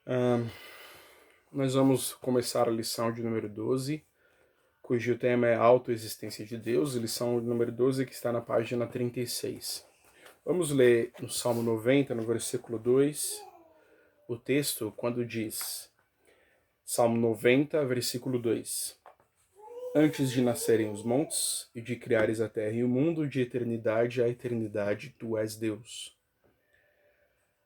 Ahn, Nós vamos começar a lição de número 12, cujo tema é a autoexistência de Deus, lição de número 12 que está na página 36. Vamos ler no Salmo 90, no versículo 2, o texto quando diz, Salmo 90, versículo 2: Antes de nascerem os montes e de criares a terra e o mundo, de eternidade a eternidade, tu és Deus.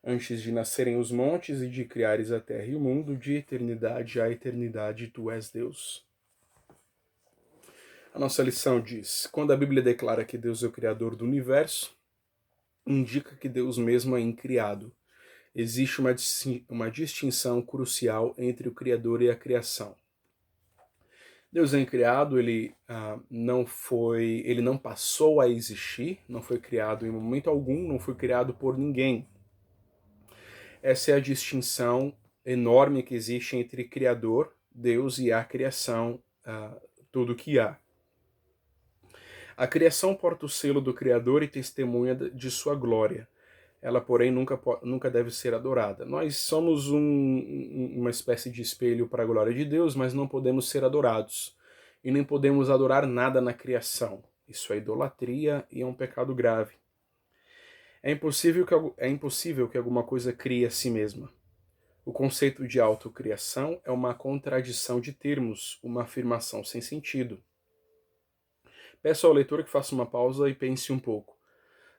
Antes de nascerem os montes e de criares a terra e o mundo, de eternidade a eternidade, tu és Deus. A nossa lição diz: quando a Bíblia declara que Deus é o Criador do universo, indica que Deus mesmo é incriado. Existe uma distinção crucial entre o Criador e a criação. Deus é incriado, ele não passou a existir, não foi criado em momento algum, não foi criado por ninguém. Essa é a distinção enorme que existe entre Criador, Deus, e a criação, tudo que há. A criação porta o selo do Criador e testemunha de sua glória. Ela, porém, nunca deve ser adorada. Nós somos uma espécie de espelho para a glória de Deus, mas não podemos ser adorados. E nem podemos adorar nada na criação. Isso é idolatria e é um pecado grave. É impossível que alguma coisa crie a si mesma. O conceito de autocriação é uma contradição de termos, uma afirmação sem sentido. Peço ao leitor que faça uma pausa e pense um pouco.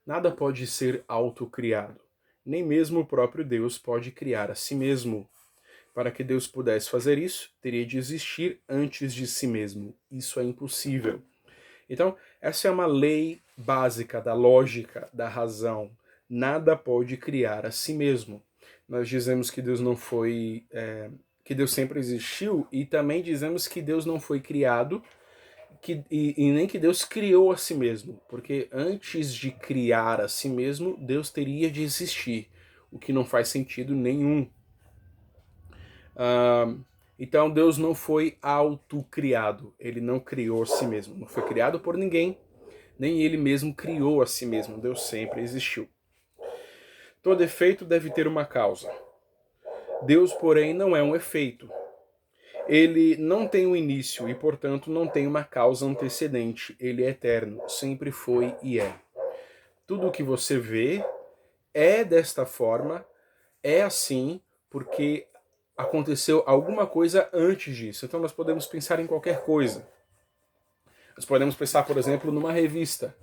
Nada pode ser autocriado. Nem mesmo o próprio Deus pode criar a si mesmo. Para que Deus pudesse fazer isso, teria de existir antes de si mesmo. Isso é impossível. Então, essa é uma lei básica da lógica, da razão. Nada pode criar a si mesmo. Nós dizemos que Deus não foi, que Deus sempre existiu, e também dizemos que Deus não foi criado, e nem que Deus criou a si mesmo, porque antes de criar a si mesmo, Deus teria de existir, o que não faz sentido nenhum. Então Deus não foi autocriado, ele não criou a si mesmo, não foi criado por ninguém, nem ele mesmo criou a si mesmo, Deus sempre existiu. Todo efeito deve ter uma causa. Deus, porém, não é um efeito. Ele não tem um início e, portanto, não tem uma causa antecedente. Ele é eterno, sempre foi e é. Tudo o que você vê é desta forma, é assim, porque aconteceu alguma coisa antes disso. Então nós podemos pensar em qualquer coisa. Nós podemos pensar, por exemplo, numa revista,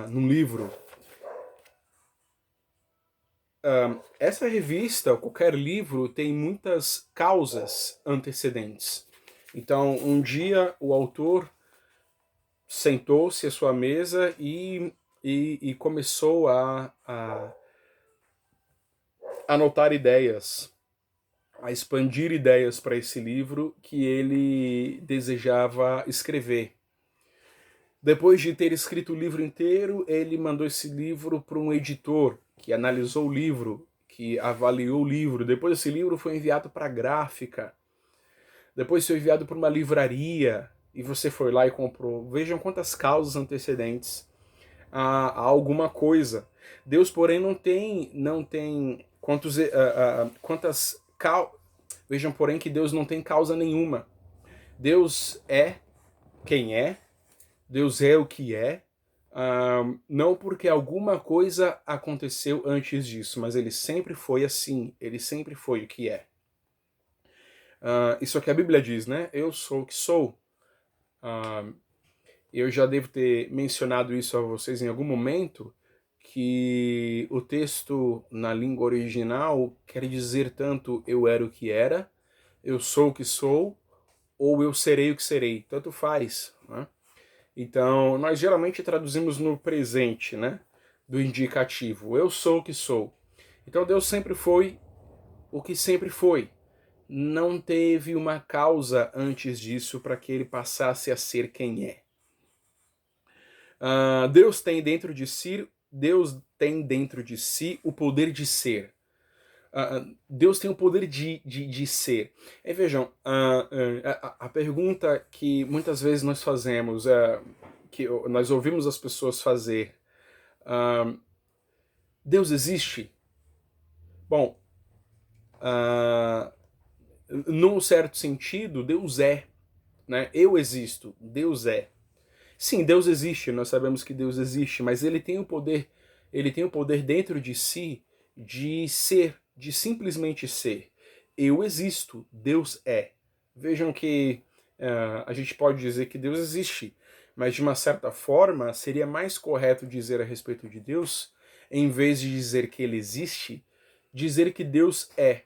num livro. Essa revista, ou qualquer livro, tem muitas causas antecedentes. Então, um dia o autor sentou-se à sua mesa e começou a anotar ideias, a expandir ideias para esse livro que ele desejava escrever. Depois de ter escrito o livro inteiro, ele mandou esse livro para um editor que analisou o livro, que avaliou o livro. Depois esse livro foi enviado para a gráfica. Depois foi enviado para uma livraria e você foi lá e comprou. Vejam quantas causas antecedentes a alguma coisa. Deus, porém, não tem Vejam, porém, que Deus não tem causa nenhuma. Deus é quem é, Deus é o que é, não porque alguma coisa aconteceu antes disso, mas ele sempre foi assim, ele sempre foi o que é. Isso é o que a Bíblia diz, né? Eu sou o que sou. Eu já devo ter mencionado isso a vocês em algum momento, que o texto na língua original quer dizer tanto eu era o que era, eu sou o que sou, ou eu serei o que serei. Tanto faz, né? Então, nós geralmente traduzimos no presente, né? Do indicativo. Eu sou o que sou. Então, Deus sempre foi o que sempre foi. Não teve uma causa antes disso para que ele passasse a ser quem é. Deus tem dentro de si o poder de ser. Deus tem o poder de ser. E vejam, a pergunta que muitas vezes nós fazemos, que nós ouvimos as pessoas fazer, Deus existe? Bom, Ah, num certo sentido, Deus é, né? Eu existo, Deus é. Sim, Deus existe, nós sabemos que Deus existe, mas ele tem o poder dentro de si de ser, de simplesmente ser. Eu existo, Deus é. Vejam que a gente pode dizer que Deus existe, mas de uma certa forma seria mais correto dizer a respeito de Deus, em vez de dizer que ele existe, dizer que Deus é.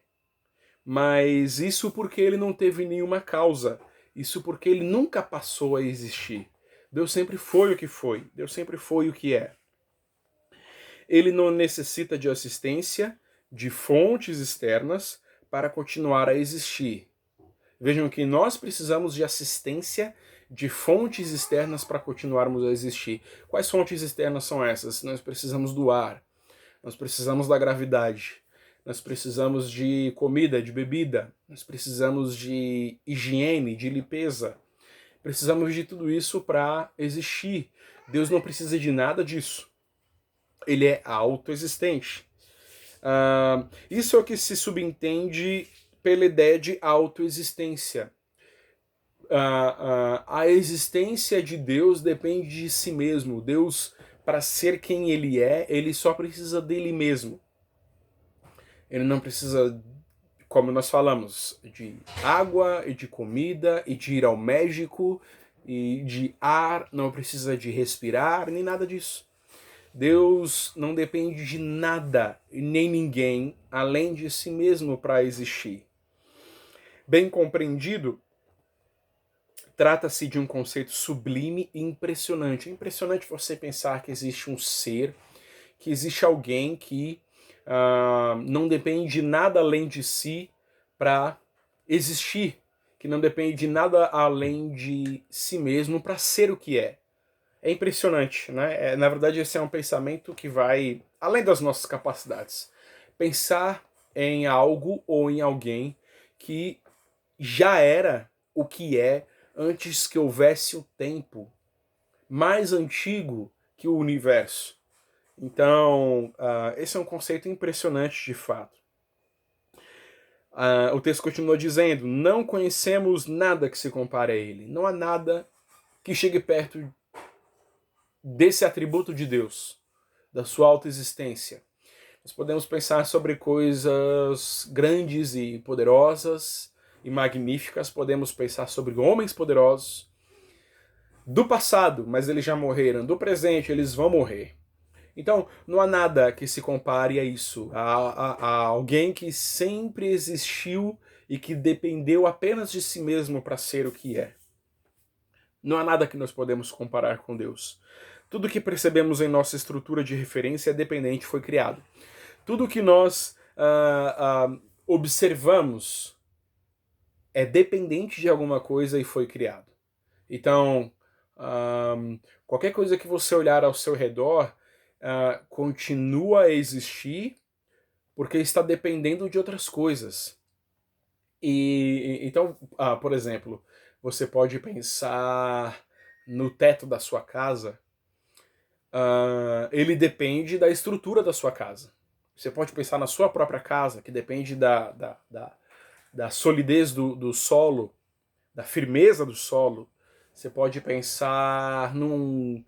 Mas isso porque ele não teve nenhuma causa. Isso porque ele nunca passou a existir. Deus sempre foi o que foi. Deus sempre foi o que é. Ele não necessita de assistência de fontes externas para continuar a existir. Vejam que nós precisamos de assistência de fontes externas para continuarmos a existir. Quais fontes externas são essas? Nós precisamos do ar, nós precisamos da gravidade, nós precisamos de comida, de bebida, nós precisamos de higiene, de limpeza, precisamos de tudo isso para existir. Deus não precisa de nada disso. Ele é autoexistente. Isso é o que se subentende pela ideia de autoexistência. A existência de Deus depende de si mesmo. Deus, para ser quem ele é, ele só precisa dele mesmo. Ele não precisa, como nós falamos, de água e de comida e de ir ao médico e de ar, não precisa de respirar, nem nada disso. Deus não depende de nada e nem ninguém além de si mesmo para existir. Bem compreendido, trata-se de um conceito sublime e impressionante. É impressionante você pensar que existe um ser, que existe alguém que não depende de nada além de si para existir, que não depende de nada além de si mesmo para ser o que é. É impressionante, né? Na verdade, esse é um pensamento que vai além das nossas capacidades. Pensar em algo ou em alguém que já era o que é antes que houvesse o tempo, mais antigo que o universo. Então, esse é um conceito impressionante de fato. O texto continua dizendo: não conhecemos nada que se compare a ele. Não há nada que chegue perto desse atributo de Deus, da sua autoexistência. Nós podemos pensar sobre coisas grandes e poderosas e magníficas, podemos pensar sobre homens poderosos do passado, mas eles já morreram, do presente, eles vão morrer. Então, não há nada que se compare a isso, a alguém que sempre existiu e que dependeu apenas de si mesmo para ser o que é. Não há nada que nós podemos comparar com Deus. Tudo que percebemos em nossa estrutura de referência é dependente, foi criado. Tudo que nós observamos é dependente de alguma coisa e foi criado. Então, qualquer coisa que você olhar ao seu redor continua a existir porque está dependendo de outras coisas. Então, por exemplo, você pode pensar no teto da sua casa. Ele depende da estrutura da sua casa. Você pode pensar na sua própria casa, que depende da solidez do solo, da firmeza do solo. Você pode pensar num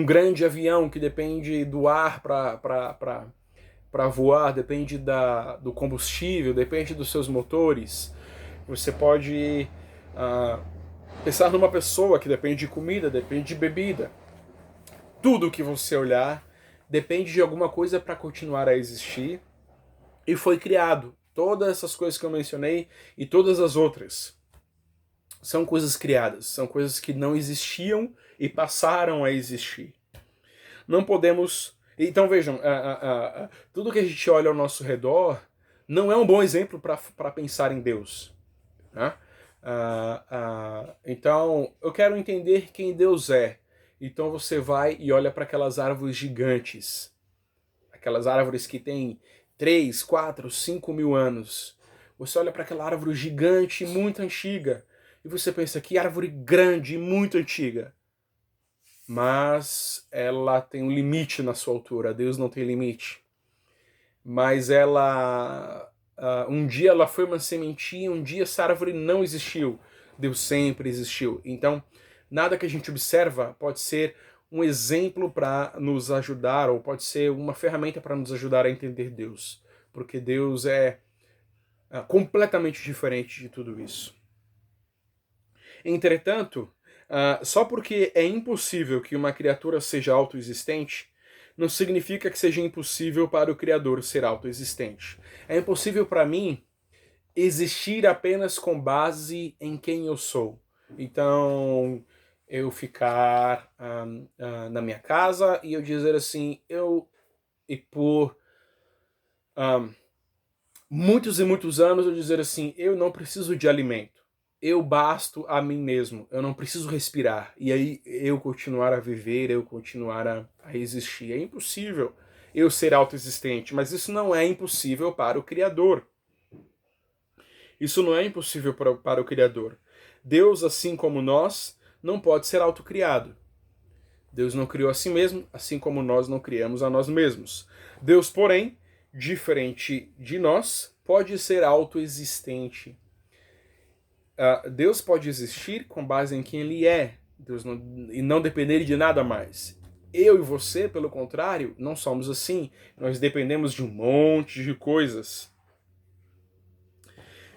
grande avião que depende do ar para voar, depende do combustível, depende dos seus motores. Você pode pensar numa pessoa que depende de comida, depende de bebida. Tudo que você olhar depende de alguma coisa para continuar a existir e foi criado. Todas essas coisas que eu mencionei e todas as outras são coisas criadas, são coisas que não existiam e passaram a existir. Não podemos. Então vejam, tudo que a gente olha ao nosso redor não é um bom exemplo para pensar em Deus. Né? Então eu quero entender quem Deus é. Então você vai e olha para aquelas árvores gigantes, aquelas árvores que têm 3, 4, 5 mil anos. Você olha para aquela árvore gigante, muito antiga, e você pensa, que árvore grande e muito antiga. Mas ela tem um limite na sua altura, Deus não tem limite. Mas ela um dia ela foi uma sementinha, um dia essa árvore não existiu. Deus sempre existiu. Então, nada que a gente observa pode ser um exemplo para nos ajudar, ou pode ser uma ferramenta para nos ajudar a entender Deus. Porque Deus é completamente diferente de tudo isso. Entretanto, só porque é impossível que uma criatura seja autoexistente, não significa que seja impossível para o Criador ser autoexistente. É impossível para mim existir apenas com base em quem eu sou. Então, eu ficar na minha casa e eu dizer assim, e por muitos e muitos anos eu dizer assim, eu não preciso de alimento. Eu basto a mim mesmo, eu não preciso respirar. E aí eu continuar a viver, eu continuar a existir. É impossível eu ser autoexistente, mas isso não é impossível para o Criador. Isso não é impossível para o Criador. Deus, assim como nós, não pode ser autocriado. Deus não criou a si mesmo, assim como nós não criamos a nós mesmos. Deus, porém, diferente de nós, pode ser autoexistente. Deus pode existir com base em quem Ele é, e não depender de nada mais. Eu e você, pelo contrário, não somos assim. Nós dependemos de um monte de coisas.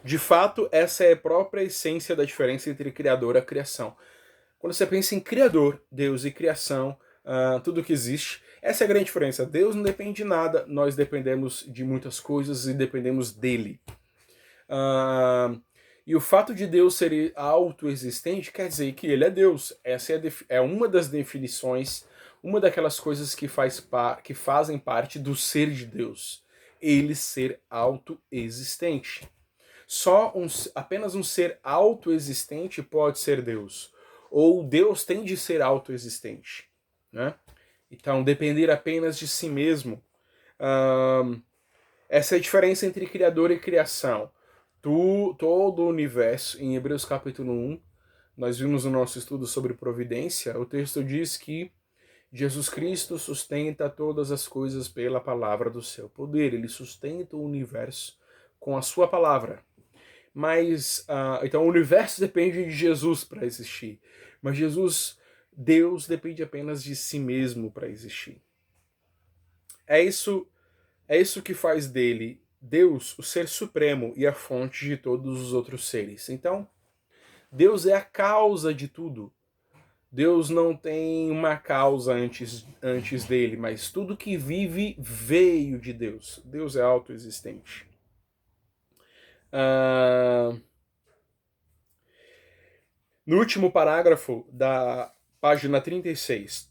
De fato, essa é a própria essência da diferença entre Criador e criação. Quando você pensa em Criador, Deus, e criação, tudo que existe, essa é a grande diferença. Deus não depende de nada, nós dependemos de muitas coisas e dependemos dele. E o fato de Deus ser autoexistente quer dizer que ele é Deus. Essa é uma das definições, uma daquelas coisas que fazem parte do ser de Deus. Ele ser autoexistente. Apenas um ser autoexistente pode ser Deus. Ou Deus tem de ser autoexistente. Né? Então, depender apenas de si mesmo. Essa é a diferença entre Criador e criação. Todo o universo, em Hebreus capítulo 1, nós vimos no nosso estudo sobre providência, o texto diz que Jesus Cristo sustenta todas as coisas pela palavra do seu poder. Ele sustenta o universo com a sua palavra. Mas, então o universo depende de Jesus para existir. Mas Deus depende apenas de si mesmo para existir. É isso que faz dele, Deus, o ser supremo e a fonte de todos os outros seres. Então, Deus é a causa de tudo. Deus não tem uma causa antes dele, mas tudo que vive veio de Deus. Deus é autoexistente. No último parágrafo da página 36,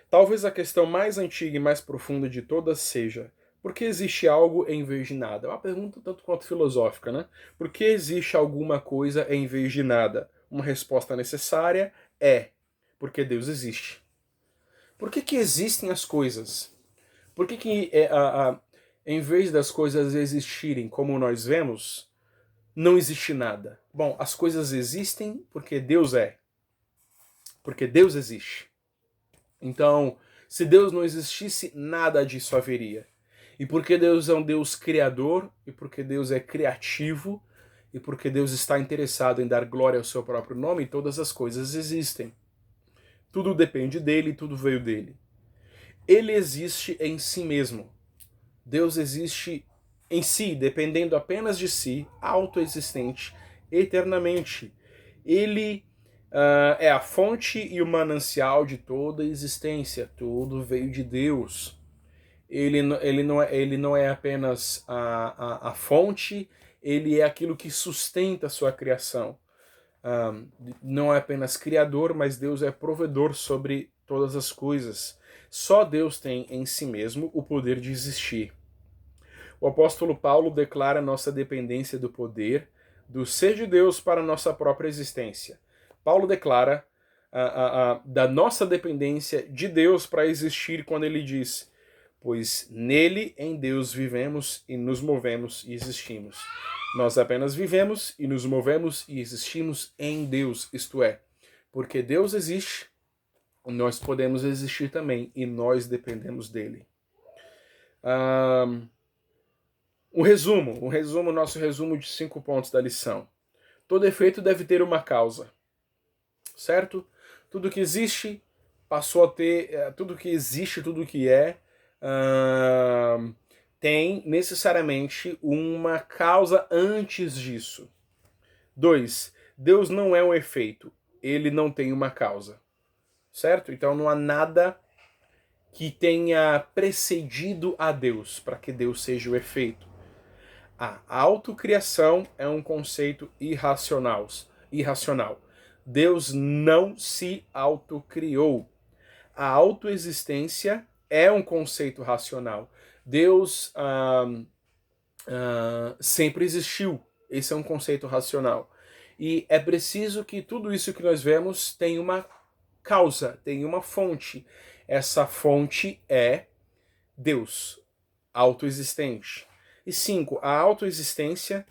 talvez a questão mais antiga e mais profunda de todas seja: por que existe algo em vez de nada? É uma pergunta tanto quanto filosófica, né? Por que existe alguma coisa em vez de nada? Uma resposta necessária é: porque Deus existe. Por que existem as coisas? Por que em vez das coisas existirem como nós vemos, não existe nada? Bom, as coisas existem porque Deus é. Porque Deus existe. Então, se Deus não existisse, nada disso haveria. E porque Deus é um Deus criador, e porque Deus é criativo, e porque Deus está interessado em dar glória ao seu próprio nome, todas as coisas existem. Tudo depende dele, tudo veio dele. Ele existe em si mesmo. Deus existe em si, dependendo apenas de si, autoexistente, eternamente. Ele é a fonte e o manancial de toda a existência. Tudo veio de Deus. Ele não é apenas a fonte, ele é aquilo que sustenta a sua criação. Não é apenas criador, mas Deus é provedor sobre todas as coisas. Só Deus tem em si mesmo o poder de existir. O apóstolo Paulo declara nossa dependência do poder, do ser de Deus para a nossa própria existência. Paulo declara da nossa dependência de Deus para existir quando ele diz: pois nele, em Deus, vivemos e nos movemos e existimos. Nós apenas vivemos e nos movemos e existimos em Deus, isto é, porque Deus existe, nós podemos existir também e nós dependemos dele. Nosso resumo de 5 pontos da lição. Todo efeito deve ter uma causa, certo? Tudo que existe passou a ter, tudo que existe, tudo que é, tem necessariamente uma causa antes disso. 2. Deus não é um efeito, ele não tem uma causa, certo? Então não há nada que tenha precedido a Deus para que Deus seja o efeito. A autocriação é um conceito irracional. Deus não se autocriou. A autoexistência é um conceito racional. Deus sempre existiu. Esse é um conceito racional. E é preciso que tudo isso que nós vemos tenha uma causa, tenha uma fonte. Essa fonte é Deus, autoexistente. E 5, a autoexistência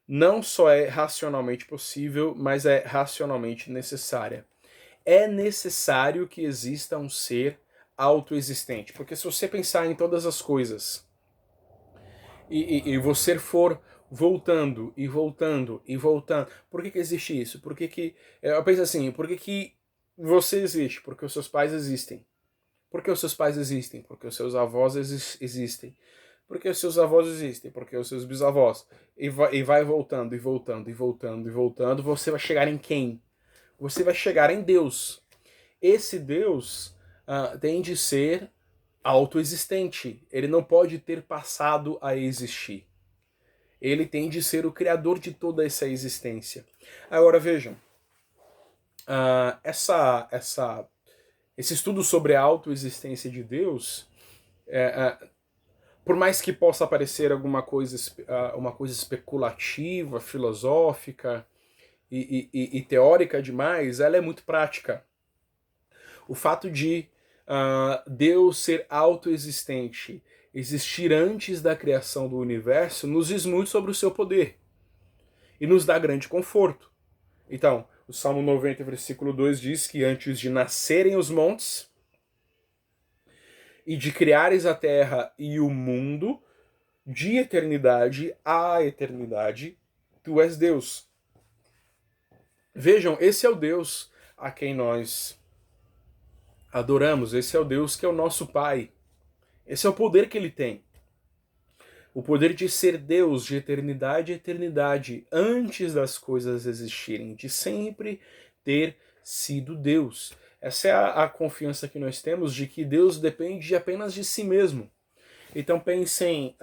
não só é racionalmente possível, mas é racionalmente necessária. É necessário que exista um ser autoexistente, porque se você pensar em todas as coisas e você for voltando e voltando e voltando, por que existe isso? Por que eu penso assim, por que você existe? Porque os seus pais existem. Porque os seus pais existem, porque os seus avós existem. Porque os seus avós existem, porque os seus bisavós. E vai voltando, e voltando, e voltando, e voltando. Você vai chegar em quem? Você vai chegar em Deus. Esse Deus tem de ser autoexistente. Ele não pode ter passado a existir. Ele tem de ser o criador de toda essa existência. Agora vejam, esse estudo sobre a autoexistência de Deus, por mais que possa parecer uma coisa especulativa, filosófica e teórica demais, ela é muito prática. O fato de Deus ser autoexistente, existir antes da criação do universo, nos diz muito sobre o seu poder e nos dá grande conforto. Então, o Salmo 90, versículo 2 diz que antes de nascerem os montes e de criares a terra e o mundo, de eternidade a eternidade, tu és Deus. Vejam, esse é o Deus a quem nós adoramos, esse é o Deus que é o nosso Pai. Esse é o poder que ele tem. O poder de ser Deus de eternidade a eternidade, antes das coisas existirem, de sempre ter sido Deus. Essa é a confiança que nós temos de que Deus depende apenas de si mesmo. Então pensem,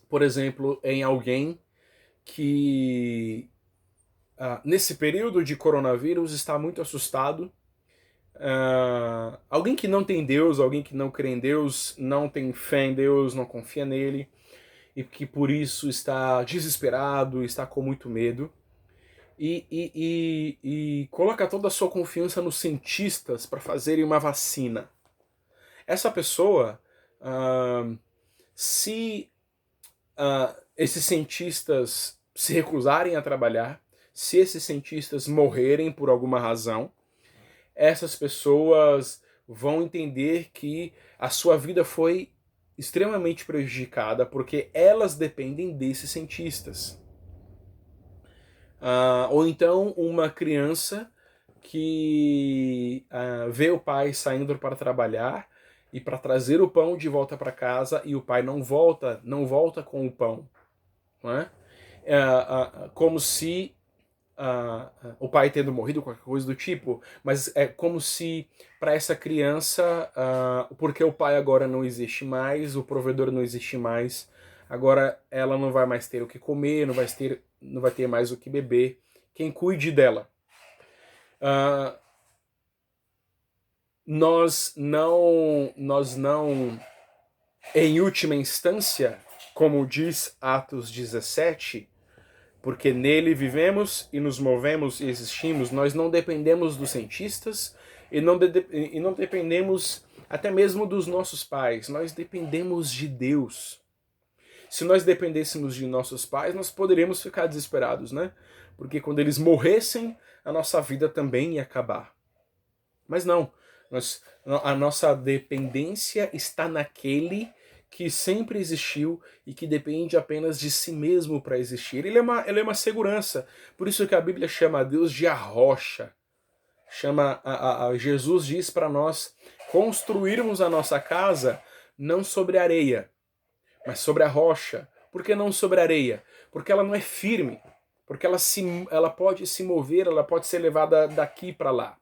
por exemplo, em alguém que nesse período de coronavírus está muito assustado. Alguém que não tem Deus, alguém que não crê em Deus, não tem fé em Deus, não confia nele, e que por isso está desesperado, está com muito medo, e coloca toda a sua confiança nos cientistas para fazerem uma vacina. Essa pessoa, se esses cientistas se recusarem a trabalhar, se esses cientistas morrerem por alguma razão, essas pessoas vão entender que a sua vida foi extremamente prejudicada porque elas dependem desses cientistas. Ou então uma criança que vê o pai saindo para trabalhar e para trazer o pão de volta para casa e o pai não volta com o pão, não é? Como se o pai tendo morrido, qualquer coisa do tipo, mas é como se para essa criança, porque o pai agora não existe mais, o provedor não existe mais, agora ela não vai mais ter o que comer, não vai ter mais o que beber, quem cuide dela. Nós não, em última instância, como diz Atos 17, porque nele vivemos e nos movemos e existimos, nós não dependemos dos cientistas e não dependemos até mesmo dos nossos pais, nós dependemos de Deus. Se nós dependêssemos de nossos pais, nós poderíamos ficar desesperados, né? Porque quando eles morressem, a nossa vida também ia acabar. Mas não, a nossa dependência está naquele que sempre existiu e que depende apenas de si mesmo para existir. Ele é uma segurança. Por isso que a Bíblia chama a Deus de a rocha. Jesus diz para nós construirmos a nossa casa não sobre areia, mas sobre a rocha. Por que não sobre areia? Porque ela não é firme, porque ela pode se mover, ela pode ser levada daqui para lá.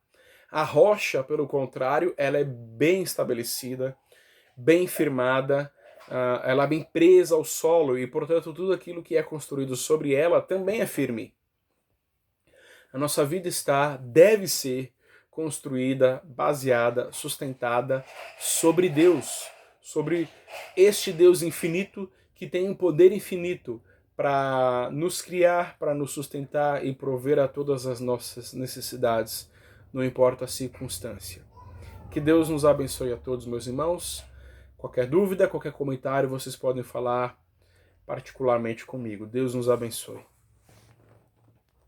A rocha, pelo contrário, ela é bem estabelecida, bem firmada, ela é bem presa ao solo e, portanto, tudo aquilo que é construído sobre ela também é firme. A nossa vida deve ser construída, baseada, sustentada sobre Deus, sobre este Deus infinito que tem um poder infinito para nos criar, para nos sustentar e prover a todas as nossas necessidades, não importa a circunstância. Que Deus nos abençoe a todos, meus irmãos. Qualquer dúvida, qualquer comentário, vocês podem falar particularmente comigo. Deus nos abençoe.